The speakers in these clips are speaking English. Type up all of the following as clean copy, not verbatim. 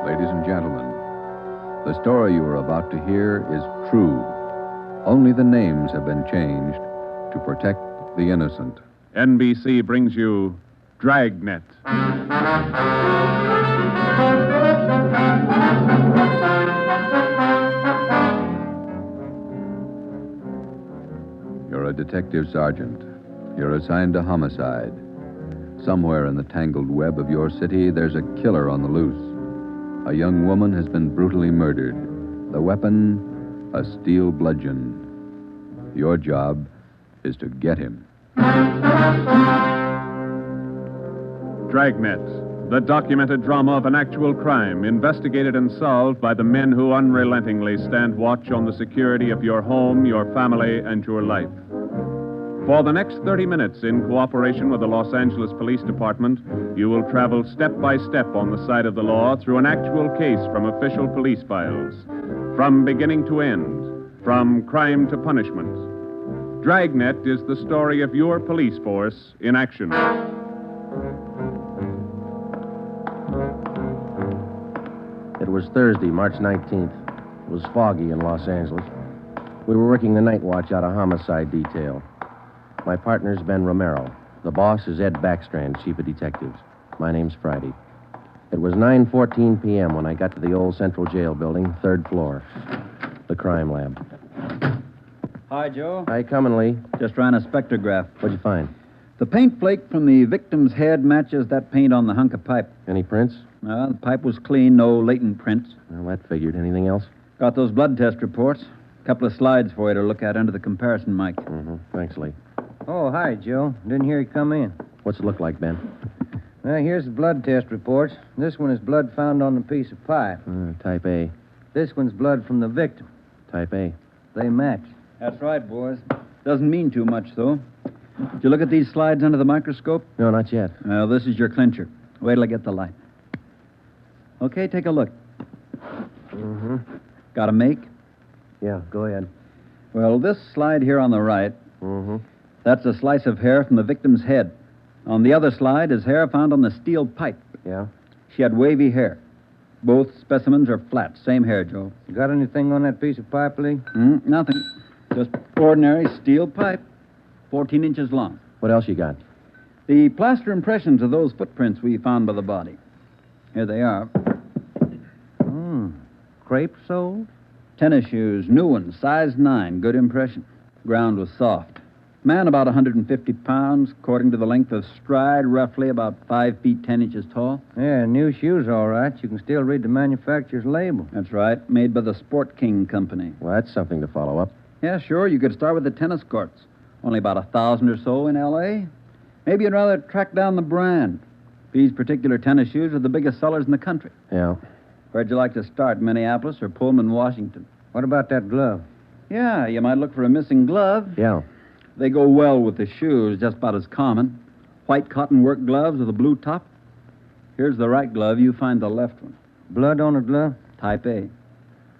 Ladies and gentlemen, the story you are about to hear is true. Only the names have been changed to protect the innocent. NBC brings you Dragnet. You're a detective sergeant. You're assigned to homicide. Somewhere in the tangled web of your city, there's a killer on the loose. A young woman has been brutally murdered. The weapon, a steel bludgeon. Your job is to get him. Dragnet, the documented drama of an actual crime, investigated and solved by the men who unrelentingly stand watch on the security of your home, your family, and your life. For the next 30 minutes, in cooperation with the Los Angeles Police Department, you will travel step by step on the side of the law through an actual case from official police files. From beginning to end, from crime to punishment. Dragnet is the story of your police force in action. It was Thursday, March 19th. It was foggy in Los Angeles. We were working the night watch out of homicide detail. My partner's Ben Romero. The boss is Ed Backstrand, chief of detectives. My name's Friday. It was 9:14 p.m. when I got to the old Central Jail building, third floor. The crime lab. Hi, Joe. Hi, coming, Lee. Just ran a spectrograph. What'd you find? The paint flake from the victim's head matches that paint on the hunk of pipe. Any prints? The pipe was clean, no latent prints. Well, that figured. Anything else? Got those blood test reports. A couple of slides for you to look at under the comparison mic. Mm-hmm. Thanks, Lee. Oh, hi, Joe. Didn't hear you come in. What's it look like, Ben? Here's the blood test reports. This one is blood found on the piece of pipe. Type A. This one's blood from the victim. Type A. They match. That's right, boys. Doesn't mean too much, though. Did you look at these slides under the microscope? No, not yet. Well, this is your clincher. Wait till I get the light. Okay, take a look. Mm-hmm. Got a make? Yeah, go ahead. Well, this slide here on the right, Mm-hmm. that's a slice of hair from the victim's head. On the other slide is hair found on the steel pipe. Yeah? She had wavy hair. Both specimens are flat. Same hair, Joe. You got anything on that piece of pipe, Lee? Nothing. Just ordinary steel pipe, 14 inches long. What else you got? The plaster impressions of those footprints we found by the body. Here they are. Crepe soles? Tennis shoes, new ones, size 9, good impression. Ground was soft. Man about 150 pounds, according to the length of stride, roughly about 5 feet 10 inches tall. Yeah, new shoes, all right. You can still read the manufacturer's label. That's right, made by the Sport King Company. Well, that's something to follow up. Yeah, sure, you could start with the tennis courts. Only about 1,000 or so in L.A. Maybe you'd rather track down the brand. These particular tennis shoes are the biggest sellers in the country. Yeah. Where'd you like to start, Minneapolis or Pullman, Washington? What about that glove? Yeah, you might look for a missing glove. Yeah. They go well with the shoes, just about as common. White cotton work gloves with a blue top. Here's the right glove. You find the left one. Blood on a glove? Type A.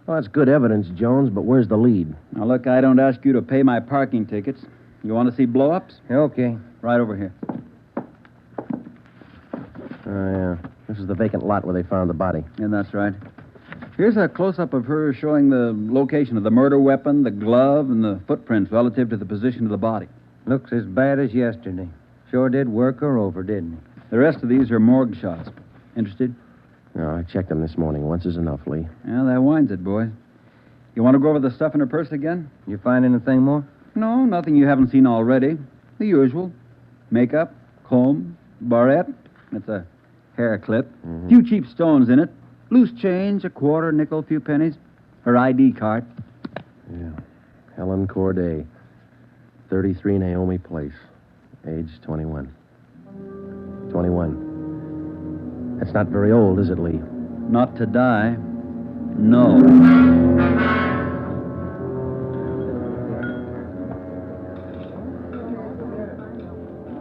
Well, that's good evidence, Jones, but where's the lead? Now, look, I don't ask you to pay my parking tickets. You want to see blow-ups? Okay. Right over here. Oh, yeah. This is the vacant lot where they found the body. Yeah, that's right. Here's a close-up of her showing the location of the murder weapon, the glove, and the footprints relative to the position of the body. Looks as bad as yesterday. Sure did work her over, didn't he? The rest of these are morgue shots. Interested? No, I checked them this morning. Once is enough, Lee. Yeah, that winds it, boys. You want to go over the stuff in her purse again? You find anything more? No, nothing you haven't seen already. The usual. Makeup, comb, barrette. That's a hair clip. Mm-hmm. Few cheap stones in it. Loose change, a quarter, nickel, few pennies. Her ID card. Yeah. Helen Corday, 33 Naomi Place, age 21. 21. That's not very old, is it, Lee? Not to die. No.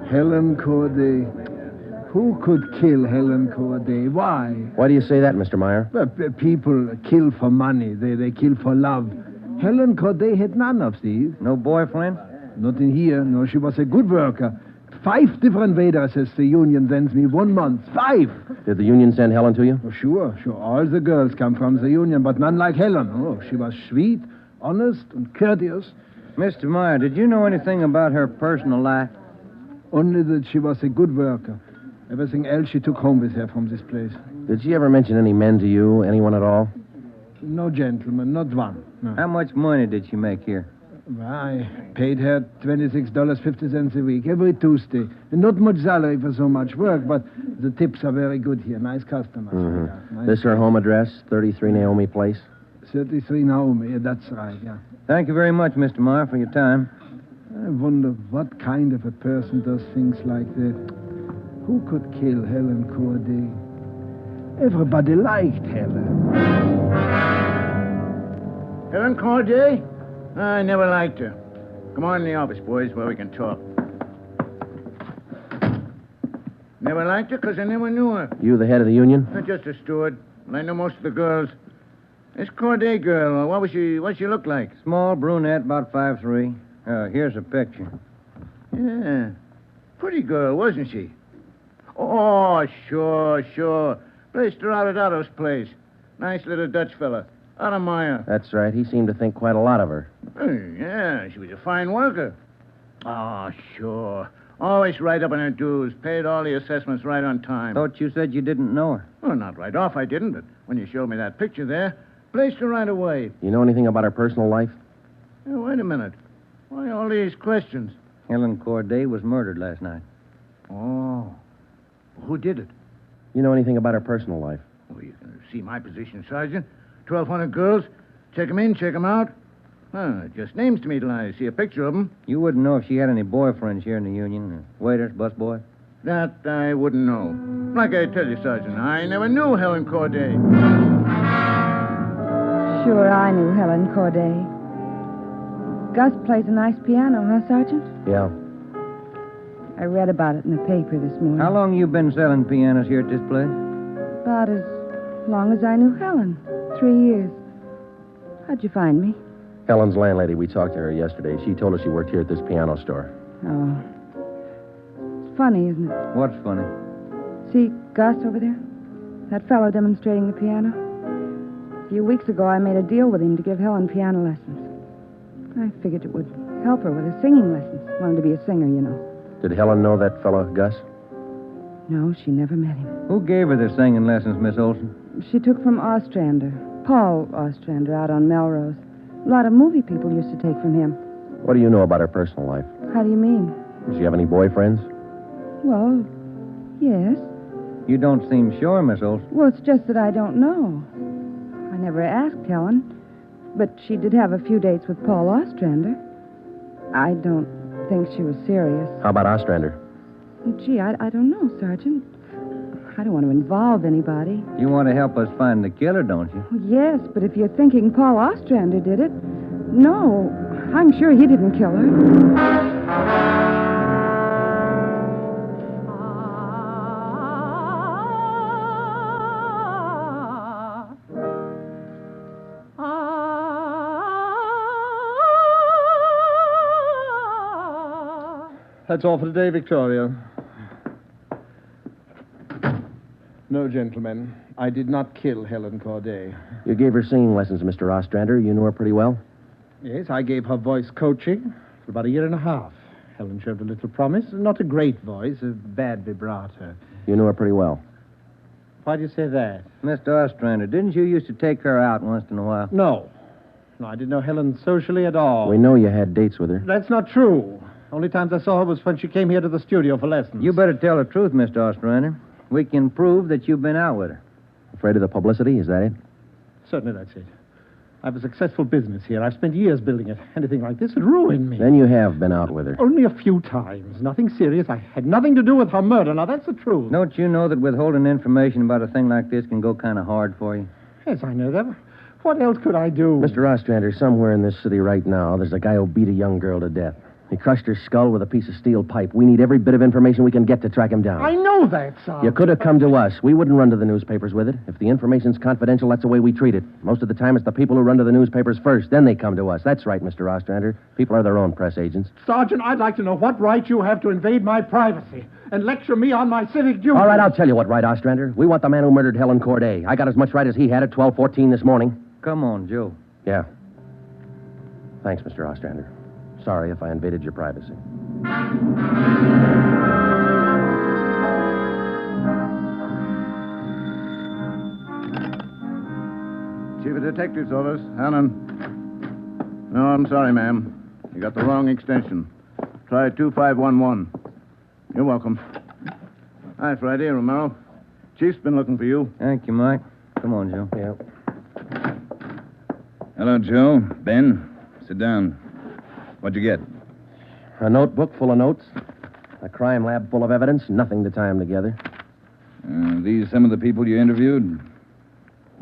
Helen Corday. Who could kill Helen Corday? Why? Why do you say that, Mr. Meyer? People kill for money. They kill for love. Helen Corday had none of these. No boyfriend? Not in here. No, she was a good worker. 5 different waitresses the union sends me 1 month. 5! Did the union send Helen to you? Oh, sure. All the girls come from the union, but none like Helen. Oh, she was sweet, honest, and courteous. Mr. Meyer, did you know anything about her personal life? Only that she was a good worker. Everything else she took home with her from this place. Did she ever mention any men to you? Anyone at all? No gentleman, not one. No. How much money did she make here? Well, I paid her $26.50 a week, every Tuesday. And not much salary for so much work, but the tips are very good here. Nice customers. Mm-hmm. Nice. This her home address, 33 Naomi Place? 33 Naomi, yeah, that's right, yeah. Thank you very much, Mr. Meyer, for your time. I wonder what kind of a person does things like that. Who could kill Helen Corday? Everybody liked Helen. Helen Corday? I never liked her. Come on in the office, boys, where we can talk. Never liked her because I never knew her. You the head of the union? Not just a steward. I know most of the girls. This Corday girl, what'd she look like? Small brunette, about 5'3". Here's a picture. Yeah. Pretty girl, wasn't she? Oh, sure. Placed her out at Otto's place. Nice little Dutch fella. Otto Meyer. That's right. He seemed to think quite a lot of her. Yeah, she was a fine worker. Oh, sure. Always right up on her dues. Paid all the assessments right on time. Thought you said you didn't know her. Well, not right off, I didn't, but when you showed me that picture there, placed her right away. You know anything about her personal life? Wait a minute. Why all these questions? Helen Corday was murdered last night. Oh. Who did it? You know anything about her personal life? Well, you can see my position, Sergeant. 1,200 girls. Check 'em in, check 'em out. Just names to me till I see a picture of 'em. You wouldn't know if she had any boyfriends here in the union, waiters, busboy? That I wouldn't know. Like I tell you, Sergeant, I never knew Helen Corday. Sure, I knew Helen Corday. Gus plays a nice piano, huh, Sergeant? Yeah. I read about it in the paper this morning. How long you been selling pianos here at this place? About as long as I knew Helen. 3 years. How'd you find me? Helen's landlady, we talked to her yesterday. She told us she worked here at this piano store. Oh. It's funny, isn't it? What's funny? See Gus over there? That fellow demonstrating the piano? A few weeks ago, I made a deal with him to give Helen piano lessons. I figured it would help her with her singing lessons. Wanted to be a singer, you know. Did Helen know that fellow, Gus? No, she never met him. Who gave her the singing lessons, Miss Olson? She took from Ostrander. Paul Ostrander out on Melrose. A lot of movie people used to take from him. What do you know about her personal life? How do you mean? Does she have any boyfriends? Well, yes. You don't seem sure, Miss Olson. Well, it's just that I don't know. I never asked Helen. But she did have a few dates with Paul Ostrander. I don't think she was serious. How about Ostrander? Gee, I don't know, Sergeant. I don't want to involve anybody. You want to help us find the killer, don't you? Well, yes, but if you're thinking Paul Ostrander did it, no, I'm sure he didn't kill her. That's all for today, Victoria. No, gentlemen. I did not kill Helen Corday. You gave her singing lessons, Mr. Ostrander. You knew her pretty well? Yes, I gave her voice coaching for about 1.5 years. Helen showed a little promise. Not a great voice, a bad vibrato. You knew her pretty well? Why do you say that? Mr. Ostrander, didn't you used to take her out once in a while? No, I didn't know Helen socially at all. We know you had dates with her. That's not true. Only times I saw her was when she came here to the studio for lessons. You better tell the truth, Mr. Ostrander. We can prove that you've been out with her. Afraid of the publicity, is that it? Certainly that's it. I have a successful business here. I've spent years building it. Anything like this would ruin me. Then you have been out with her. Only a few times. Nothing serious. I had nothing to do with her murder. Now, that's the truth. Don't you know that withholding information about a thing like this can go kind of hard for you? Yes, I know that. What else could I do? Mr. Ostrander, somewhere in this city right now, there's a guy who beat a young girl to death. He crushed her skull with a piece of steel pipe. We need every bit of information we can get to track him down. I know that, Sergeant. You could have come to us. We wouldn't run to the newspapers with it. If the information's confidential, that's the way we treat it. Most of the time, it's the people who run to the newspapers first. Then they come to us. That's right, Mr. Ostrander. People are their own press agents. Sergeant, I'd like to know what right you have to invade my privacy and lecture me on my civic duty. All right, I'll tell you what right, Ostrander. We want the man who murdered Helen Corday. I got as much right as he had at 12:14 this morning. Come on, Joe. Yeah. Thanks, Mr. Ostrander. Sorry if I invaded your privacy. Chief of Detective's office, Helen. No, I'm sorry, ma'am. You got the wrong extension. Try 2511. You're welcome. Hi, Friday, Romero. Chief's been looking for you. Thank you, Mike. Come on, Joe. Yeah. Hello, Joe. Ben, sit down. What'd you get? A notebook full of notes. A crime lab full of evidence. Nothing to tie them together. These some of the people you interviewed?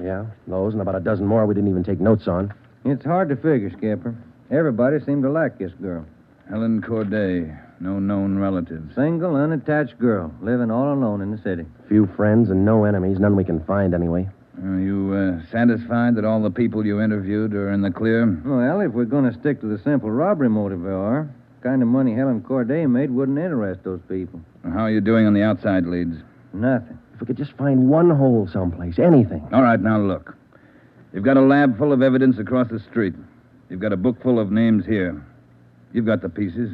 Yeah, those and about a dozen more we didn't even take notes on. It's hard to figure, Skipper. Everybody seemed to like this girl. Helen Corday. No known relatives. Single, unattached girl, living all alone in the city. Few friends and no enemies. None we can find anyway. Are you satisfied that all the people you interviewed are in the clear? Well, if we're going to stick to the simple robbery motive we are, the kind of money Helen Corday made wouldn't interest those people. How are you doing on the outside leads? Nothing. If we could just find one hole someplace, anything. All right, now look. You've got a lab full of evidence across the street. You've got a book full of names here. You've got the pieces.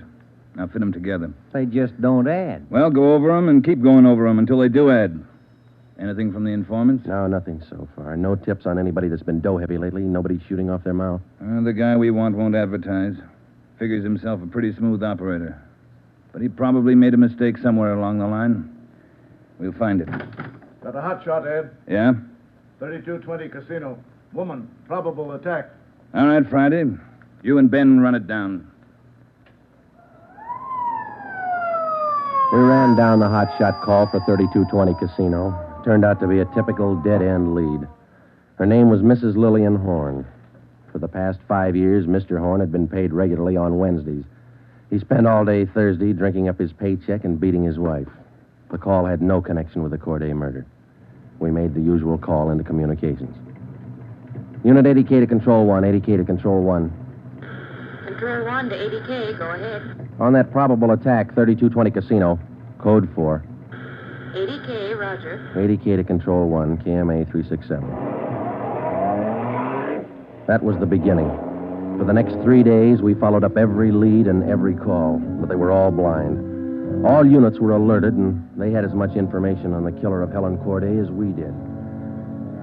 Now fit them together. They just don't add. Well, go over them and keep going over them until they do add. Anything from the informants? No, nothing so far. No tips on anybody that's been dough-heavy lately. Nobody shooting off their mouth. The guy we want won't advertise. Figures himself a pretty smooth operator. But he probably made a mistake somewhere along the line. We'll find it. Got a hot shot, Ed. Yeah? 3220 Casino. Woman. Probable attack. All right, Friday. You and Ben run it down. We ran down the hot shot call for 3220 Casino. Turned out to be a typical dead-end lead. Her name was Mrs. Lillian Horn. For the past 5 years, Mr. Horn had been paid regularly on Wednesdays. He spent all day Thursday drinking up his paycheck and beating his wife. The call had no connection with the Corday murder. We made the usual call into communications. Unit 80K to Control 1, 80K to Control 1. Control 1 to 80K, go ahead. On that probable attack, 3220 Casino, code 4. 80K, roger. 80K to Control 1, KMA 367. That was the beginning. For the next 3 days, we followed up every lead and every call, but they were all blind. All units were alerted, and they had as much information on the killer of Helen Corday as we did.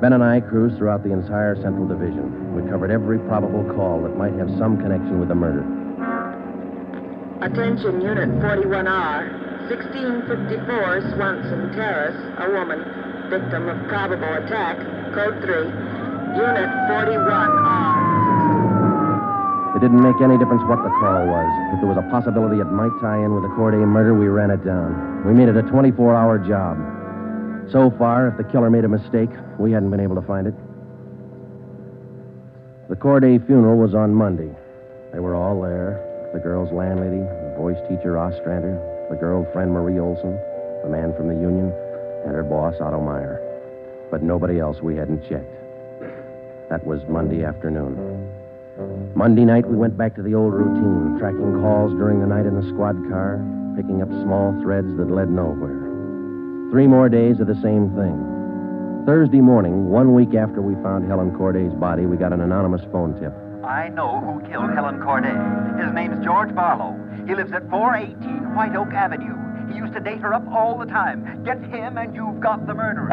Ben and I cruised throughout the entire Central Division. We covered every probable call that might have some connection with the murder. Attention, Unit 41R. 1654 Swanson Terrace, a woman, victim of probable attack, code 3. Unit 41R. It didn't make any difference what the call was. If there was a possibility it might tie in with the Corday murder, we ran it down. We made it a 24-hour job. So far, if the killer made a mistake, we hadn't been able to find it. The Corday funeral was on Monday. They were all there. The girl's landlady, the voice teacher Ostrander, the girlfriend Marie Olson, the man from the union, and her boss Otto Meyer. But nobody else we hadn't checked. That was Monday afternoon. Monday night, we went back to the old routine, tracking calls during the night in the squad car, picking up small threads that led nowhere. 3 more days of the same thing. Thursday morning, 1 week after we found Helen Corday's body, we got an anonymous phone tip. I know who killed Helen Corday. His name's George Barlow. He lives at 418 White Oak Avenue. He used to date her up all the time. Get him and you've got the murderer.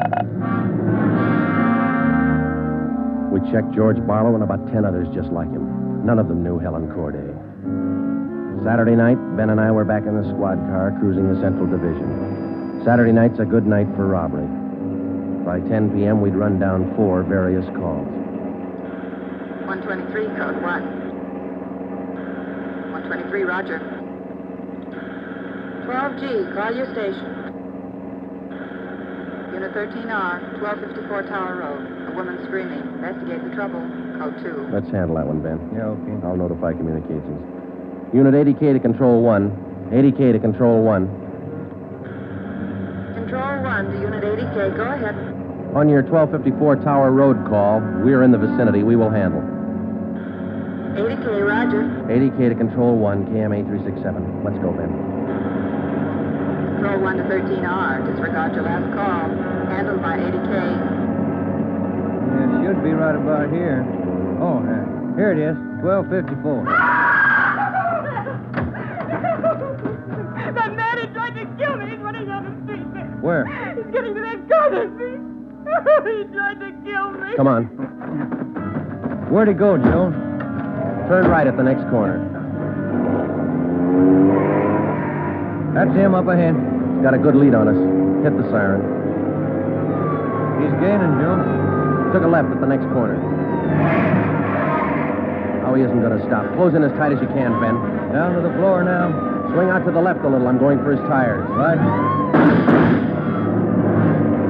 We checked George Barlow and about 10 others just like him. None of them knew Helen Corday. Saturday night, Ben and I were back in the squad car cruising the Central Division. Saturday night's a good night for robbery. By 10 p.m., we'd run down 4 various calls. 123, code 1. 123, roger. 12G, call your station. Unit 13R, 1254 Tower Road. A woman screaming. Investigate the trouble. Code 2. Let's handle that one, Ben. Yeah, okay. I'll notify communications. Unit 80K to Control 1. 80K to Control 1. Control 1 to Unit 80K. Go ahead. On your 1254 Tower Road call, we're in the vicinity. We will handle. 80K, roger. 80K to Control 1, KMA 367. Let's go, Ben. Control 1 to 13R. Disregard your last call. Handled by 80K. Yeah, it should be right about here. Oh, here it is. 1254. That man who tried to kill me is running down the street there. Where? He's getting to that corner street. He tried to kill me. Come on. Where'd he go, Joe? Turn right at the next corner. That's him up ahead. He's got a good lead on us. Hit the siren. He's gaining, Joe. Took a left at the next corner. Oh, he isn't going to stop. Close in as tight as you can, Ben. Down to the floor now. Swing out to the left a little. I'm going for his tires. Right.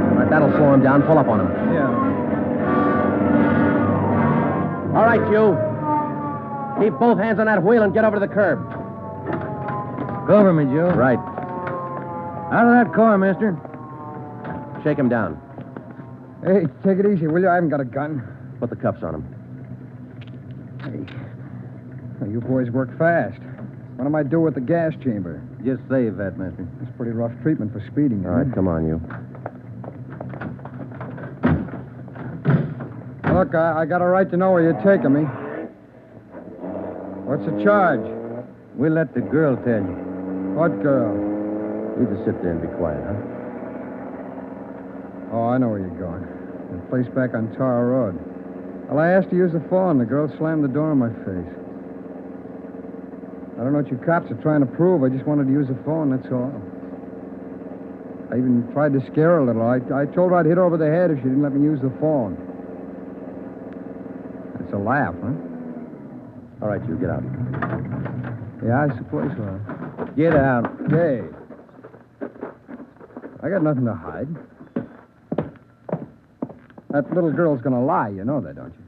All right, that'll slow him down. Pull up on him. Yeah. All right, you. Keep both hands on that wheel and get over to the curb. Cover me, Joe. Right. Out of that car, mister. Shake him down. Hey, take it easy, will you? I haven't got a gun. Put the cuffs on him. Hey. Well, you boys work fast. What am I do with the gas chamber? Just save that, mister. It's pretty rough treatment for speeding. All right, come on, you. Look, I got a right to know where you're taking me. What's the charge? We'll let the girl tell you. What girl? You just sit there and be quiet, huh? Oh, I know where you're going. The place back on Tower Road. Well, I asked to use the phone. The girl slammed the door in my face. I don't know what you cops are trying to prove. I just wanted to use the phone, that's all. I even tried to scare her a little. I told her I'd hit her over the head if she didn't let me use the phone. It's a laugh, huh? All right, you, get out. Yeah, I suppose so. Get out. Hey. I got nothing to hide. That little girl's gonna lie. You know that, don't you?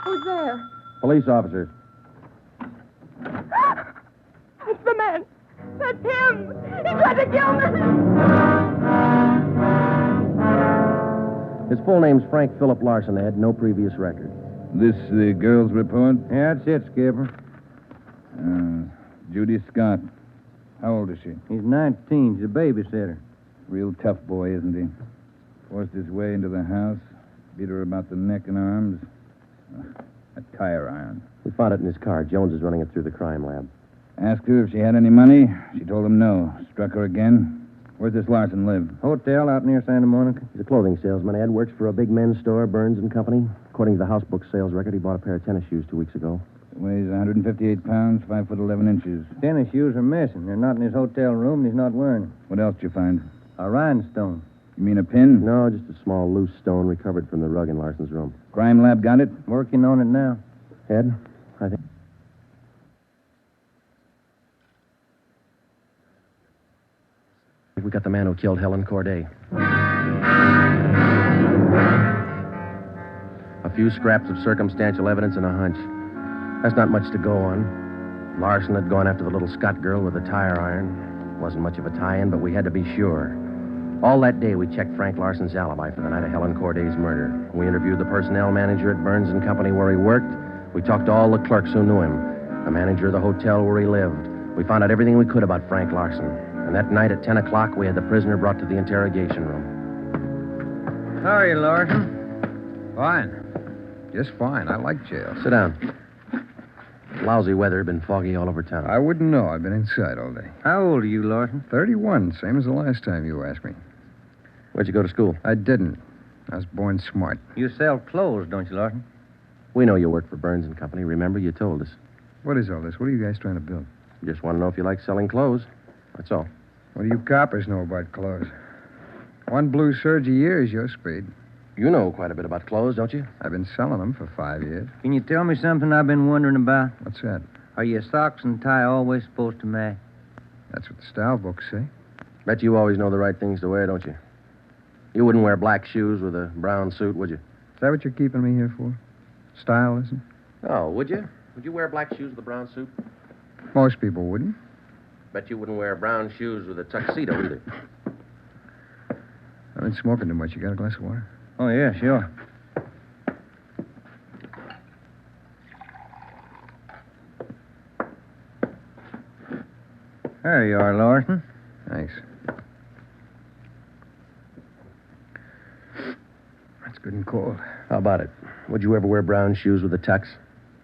Who's there? Police officers. It's the man. That's him. He tried to kill me. His full name's Frank Philip Larson. They had no previous record. This the girl's report? Yeah, that's it, Skipper. Judy Scott. How old is she? He's 19. She's a babysitter. Real tough boy, isn't he? Forced his way into the house, beat her about the neck and arms. A tire iron. We found it in his car. Jones is running it through the crime lab. Asked her if she had any money. She told him no. Struck her again. Where's this Larson live? Hotel out near Santa Monica. He's a clothing salesman, Ed. Works for a big men's store, Burns and Company. According to the house book sales record, he bought a pair of tennis shoes 2 weeks ago. Weighs 158 pounds, 5 foot 11 inches. Tennis shoes are missing. They're not in his hotel room, and he's not wearing them. What else did you find? A rhinestone. You mean a pin? No, just a small loose stone recovered from the rug in Larson's room. Crime lab got it? Working on it now. Ed, I think... We got the man who killed Helen Corday. A few scraps of circumstantial evidence and a hunch. That's not much to go on. Larson had gone after the little Scott girl with a tire iron. Wasn't much of a tie-in, but we had to be sure. All that day, we checked Frank Larson's alibi for the night of Helen Corday's murder. We interviewed the personnel manager at Burns and Company where he worked. We talked to all the clerks who knew him, the manager of the hotel where he lived. We found out everything we could about Frank Larson. And that night at 10 o'clock, we had the prisoner brought to the interrogation room. How are you, Larson? Fine. Just fine. I like jail. Sit down. Lousy weather, been foggy all over town. I wouldn't know. I've been inside all day. How old are you, Larson? 31, same as the last time you asked me. Where'd you go to school? I didn't. I was born smart. You sell clothes, don't you, Larson? We know you work for Burns and Company. Remember, you told us. What is all this? What are you guys trying to build? Just want to know if you like selling clothes. That's all. What do you coppers know about clothes? One blue serge a year is your speed. You know quite a bit about clothes, don't you? I've been selling them for 5 years. Can you tell me something I've been wondering about? What's that? Are your socks and tie always supposed to match? That's what the style books say. Bet you always know the right things to wear, don't you? You wouldn't wear black shoes with a brown suit, would you? Is that what you're keeping me here for? Stylism? Oh, would you? Would you wear black shoes with a brown suit? Most people wouldn't. Bet you wouldn't wear brown shoes with a tuxedo either. I've been smoking too much. You got a glass of water? Oh, yeah, sure. There you are, Larson. Thanks. That's good and cold. How about it? Would you ever wear brown shoes with a tux?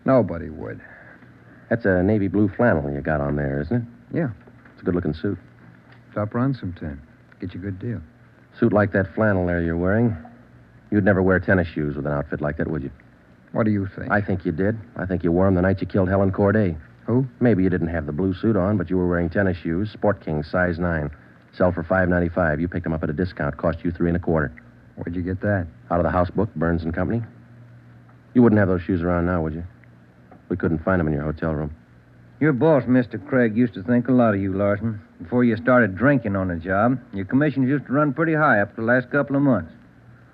Nobody would. That's a navy blue flannel you got on there, isn't it? Yeah. It's a good-looking suit. Stop around sometime. Get you a good deal. Suit like that flannel there you're wearing. You'd never wear tennis shoes with an outfit like that, would you? What do you think? I think you did. I think you wore them the night you killed Helen Corday. Who? Maybe you didn't have the blue suit on, but you were wearing tennis shoes, Sport King, size 9. Sell for $5.95. You picked them up at a discount. Cost you $3 1/4. Where'd you get that? Out of the house book, Burns and Company. You wouldn't have those shoes around now, would you? We couldn't find them in your hotel room. Your boss, Mr. Craig, used to think a lot of you, Larson. Before you started drinking on the job, your commissions used to run pretty high up the last couple of months.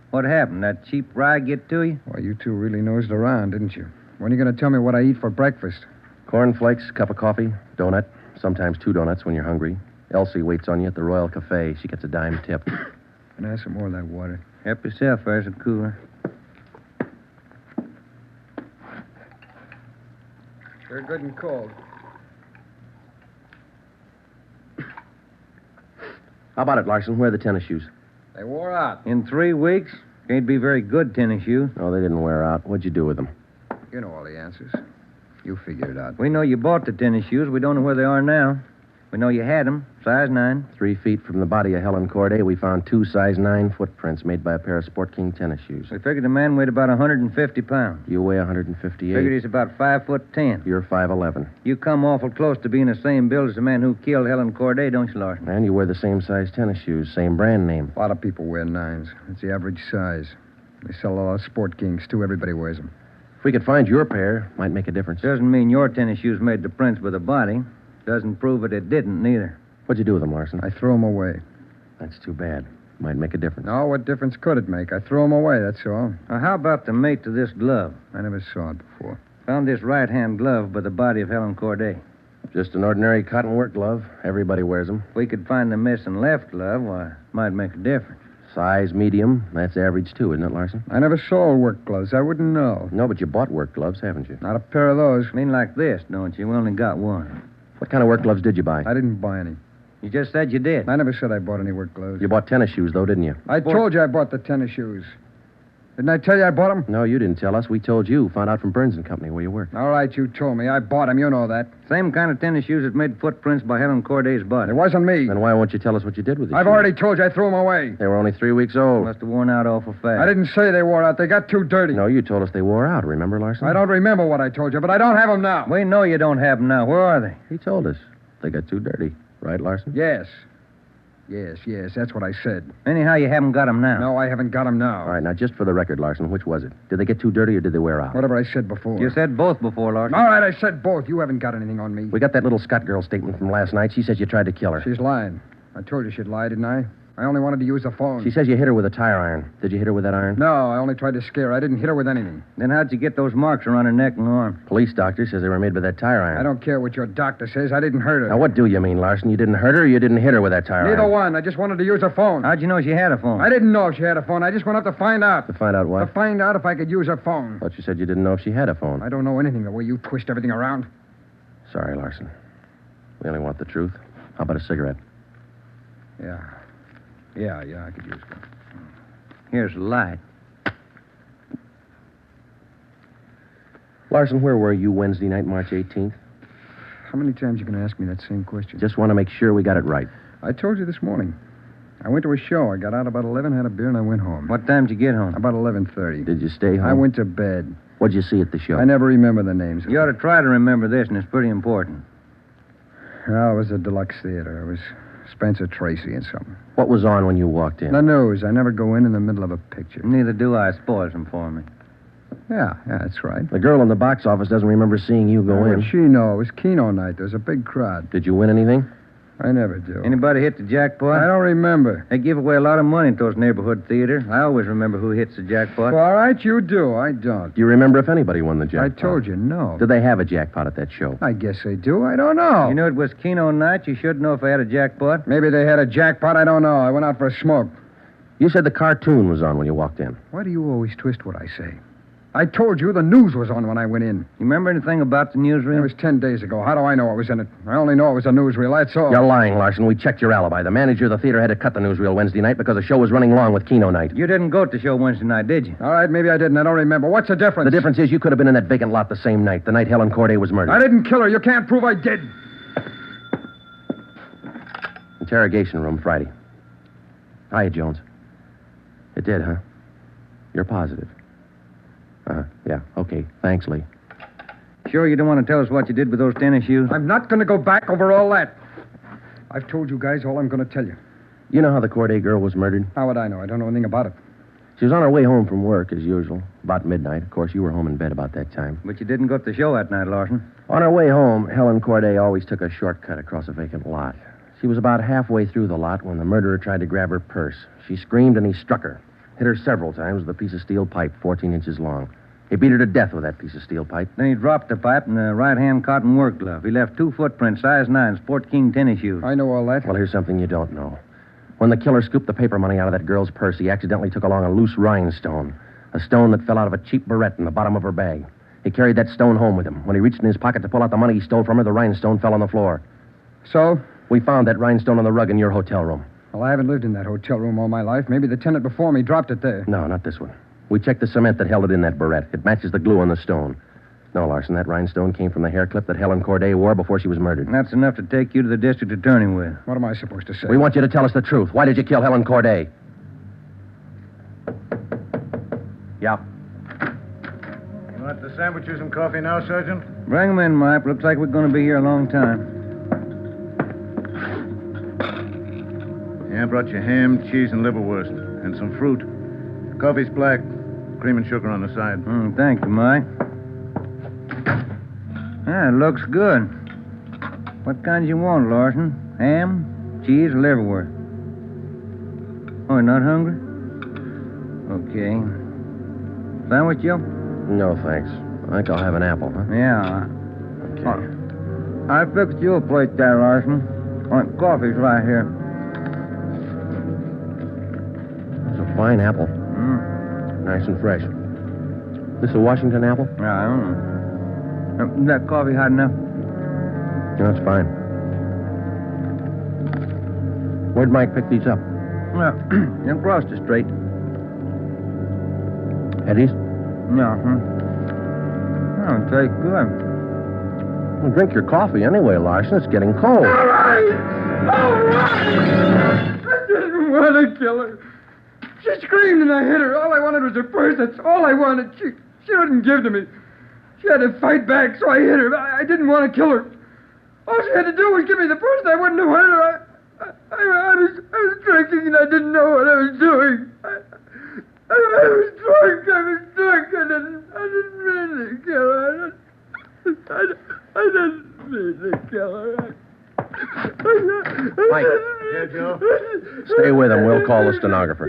What happened? That cheap rye get to you? Well, you two really nosed around, didn't you? When are you going to tell me what I eat for breakfast? Cornflakes, cup of coffee, donut, sometimes 2 donuts when you're hungry. Elsie waits on you at the Royal Cafe. She gets a dime tip. Can I have some more of that water? Help yourself, there's a cooler. They're good and cold. How about it, Larson? Where are the tennis shoes? They wore out. In 3 weeks? Can't be very good tennis shoes. No, they didn't wear out. What'd you do with them? You know all the answers. You figure it out. We know you bought the tennis shoes. We don't know where they are now. We know you had them, size 9. 3 feet from the body of Helen Corday, we found 2 size 9 footprints made by a pair of Sport King tennis shoes. We figured the man weighed about 150 pounds. You weigh 158. Figured he's about 5'10". You're 5'11". You come awful close to being the same build as the man who killed Helen Corday, don't you, Larson? And you wear the same size tennis shoes, same brand name. A lot of people wear 9s. It's the average size. They sell a lot of Sport Kings, too. Everybody wears them. If we could find your pair, might make a difference. Doesn't mean your tennis shoes made the prints with the body. Doesn't prove it didn't, neither. What'd you do with them, Larson? I threw them away. That's too bad. Might make a difference. No, what difference could it make? I threw them away, that's all. Now, how about the mate to this glove? I never saw it before. Found this right-hand glove by the body of Helen Corday. Just an ordinary cotton work glove. Everybody wears them. If we could find the missing left glove, why, it might make a difference. Size medium. That's average, too, isn't it, Larson? I never sold work gloves. I wouldn't know. No, but you bought work gloves, haven't you? Not a pair of those. I mean like this, don't you? We only got one. What kind of work gloves did you buy? I didn't buy any. You just said you did. I never said I bought any work gloves. You bought tennis shoes, though, didn't you? I told you I bought the tennis shoes. Didn't I tell you I bought them? No, you didn't tell us. We told you. Found out from Burns and Company where you worked. All right, you told me. I bought them. You know that. Same kind of tennis shoes that made footprints by Helen Corday's body. It wasn't me. Then why won't you tell us what you did with these I've shoes? already told you I threw them away. They were only 3 weeks old. Must have worn out awful fast. I didn't say they wore out. They got too dirty. No, you told us they wore out. Remember, Larson? I don't remember what I told you, but I don't have them now. We know you don't have them now. Where are they? He told us. They got too dirty. Right, Larson? Yes. Yes, that's what I said. Anyhow, you haven't got them now. No, I haven't got them now. All right, now, just for the record, Larson, which was it? Did they get too dirty or did they wear out? Whatever I said before. You said both before, Larson. All right, I said both. You haven't got anything on me. We got that little Scott girl statement from last night. She says you tried to kill her. She's lying. I told you she'd lie, didn't I? I only wanted to use the phone. She says you hit her with a tire iron. Did you hit her with that iron? No, I only tried to scare her. I didn't hit her with anything. Then how'd you get those marks around her neck and arm? Police doctor says they were made by that tire iron. I don't care what your doctor says. I didn't hurt her. Now, what do you mean, Larson? You didn't hurt her or you didn't hit her with that tire Neither iron? one. I just wanted to use her phone. How'd you know she had a phone? I didn't know if she had a phone. I just went up to find out. To find out what? To find out if I could use her phone. Thought you said you didn't know if she had a phone. I don't know anything the way you twist everything around. Sorry, Larson. We only want the truth. How about a cigarette? Yeah, I could use one. Here's the light. Larson, where were you Wednesday night, March 18th? How many times you going to ask me that same question? Just want to make sure we got it right. I told you this morning. I went to a show. I got out about 11, had a beer, and I went home. What time did you get home? About 11:30. Did you stay home? I went to bed. What'd you see at the show? I never remember the names. You ought to try to remember this, and it's pretty important. Well, it was a deluxe theater. It was Spencer Tracy and something. What was on when you walked in? The news. I never go in the middle of a picture. Neither do I. Spoils them for me. Yeah, that's right. The girl in the box office doesn't remember seeing you go in. What'd she know? It was Keno night. There was a big crowd. Did you win anything? I never do. Anybody hit the jackpot? I don't remember. They give away a lot of money at those neighborhood theaters. I always remember who hits the jackpot. Well, all right, you do. I don't. Do you remember if anybody won the jackpot? I told you, no. Did they have a jackpot at that show? I guess they do. I don't know. You know it was Keno night. You should know if I had a jackpot. Maybe they had a jackpot. I don't know. I went out for a smoke. You said the cartoon was on when you walked in. Why do you always twist what I say? I told you the news was on when I went in. You remember anything about the newsreel? It was 10 days ago. How do I know what was in it? I only know it was a newsreel, that's all. You're lying, Larson. We checked your alibi. The manager of the theater had to cut the newsreel Wednesday night because the show was running long with Keno night. You didn't go to the show Wednesday night, did you? All right, maybe I didn't. I don't remember. What's the difference? The difference is you could have been in that vacant lot the same night, the night Helen Corday was murdered. I didn't kill her. You can't prove I did. Interrogation room, Friday. Hiya, Jones. It did, huh? You're positive. Yeah, okay. Thanks, Lee. Sure you don't want to tell us what you did with those tennis shoes? I'm not going to go back over all that. I've told you guys all I'm going to tell you. You know how the Corday girl was murdered? How would I know? I don't know anything about it. She was on her way home from work, as usual, about midnight. Of course, you were home in bed about that time. But you didn't go to the show that night, Larson. On her way home, Helen Corday always took a shortcut across a vacant lot. She was about halfway through the lot when the murderer tried to grab her purse. She screamed and he struck her. Hit her several times with a piece of steel pipe 14 inches long. He beat her to death with that piece of steel pipe. Then he dropped the pipe in the right-hand cotton work glove. He left 2 footprints, size 9, Sport King tennis shoes. I know all that. Well, here's something you don't know. When the killer scooped the paper money out of that girl's purse, he accidentally took along a loose rhinestone, a stone that fell out of a cheap barrette in the bottom of her bag. He carried that stone home with him. When he reached in his pocket to pull out the money he stole from her, the rhinestone fell on the floor. So? We found that rhinestone on the rug in your hotel room. Well, I haven't lived in that hotel room all my life. Maybe the tenant before me dropped it there. No, not this one. We checked the cement that held it in that barrette. It matches the glue on the stone. No, Larson, that rhinestone came from the hair clip that Helen Corday wore before she was murdered. And that's enough to take you to the district attorney with. What am I supposed to say? We want you to tell us the truth. Why did you kill Helen Corday? Yeah. You want the sandwiches and coffee now, Sergeant? Bring them in, Mike. Looks like we're going to be here a long time. Yeah, I brought you ham, cheese, and liverwurst. And some fruit. Coffee's black. Cream and sugar on the side. Thank you, Mike. It looks good. What kinds you want, Larson? Ham, cheese, or liverwurst? Oh, you're not hungry? Okay. Sandwich, Joe? No, thanks. I think I'll have an apple, huh? Yeah. Okay. I fixed you a plate there, Larson. Coffee's right here. It's a fine apple. Nice and fresh. This a Washington apple? Yeah, I don't know. Is that coffee hot enough? No, it's fine. Where'd Mike pick these up? Well, across the street. Eddie's? Yeah, Oh, it tastes good. Well, drink your coffee anyway, Larson. It's getting cold. All right! I didn't want to kill her. She screamed and I hit her. All I wanted was her purse. That's all I wanted. She wouldn't give to me. She had to fight back, so I hit her. I didn't want to kill her. All she had to do was give me the purse, and I wouldn't have hurt her. I was drinking, and I didn't know what I was doing. I was drunk. I didn't mean to kill her. I didn't mean to kill her. Mike. Yeah, Joe? Stay with him. We'll call the stenographer.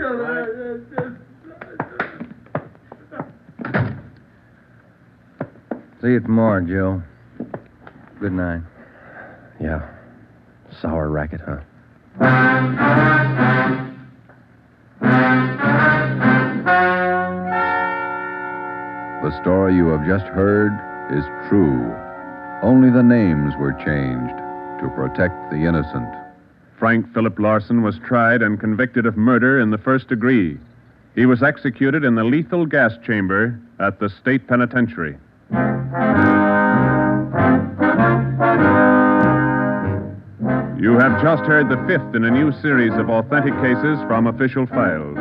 See you tomorrow, Joe. Good night. Yeah. Sour racket, huh? The story you have just heard is true. Only the names were changed to protect the innocent. Frank Philip Larson was tried and convicted of murder in the first degree. He was executed in the lethal gas chamber at the state penitentiary. You have just heard the 5th in a new series of authentic cases from official files.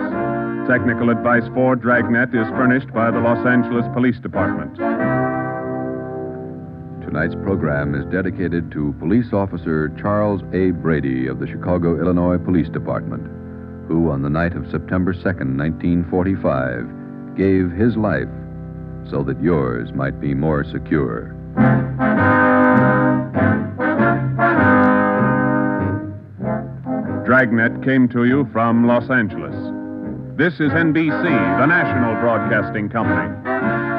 Technical advice for Dragnet is furnished by the Los Angeles Police Department. Tonight's program is dedicated to Police Officer Charles A. Brady of the Chicago, Illinois Police Department, who on the night of September 2nd, 1945, gave his life so that yours might be more secure. Dragnet came to you from Los Angeles. This is NBC, the national broadcasting company.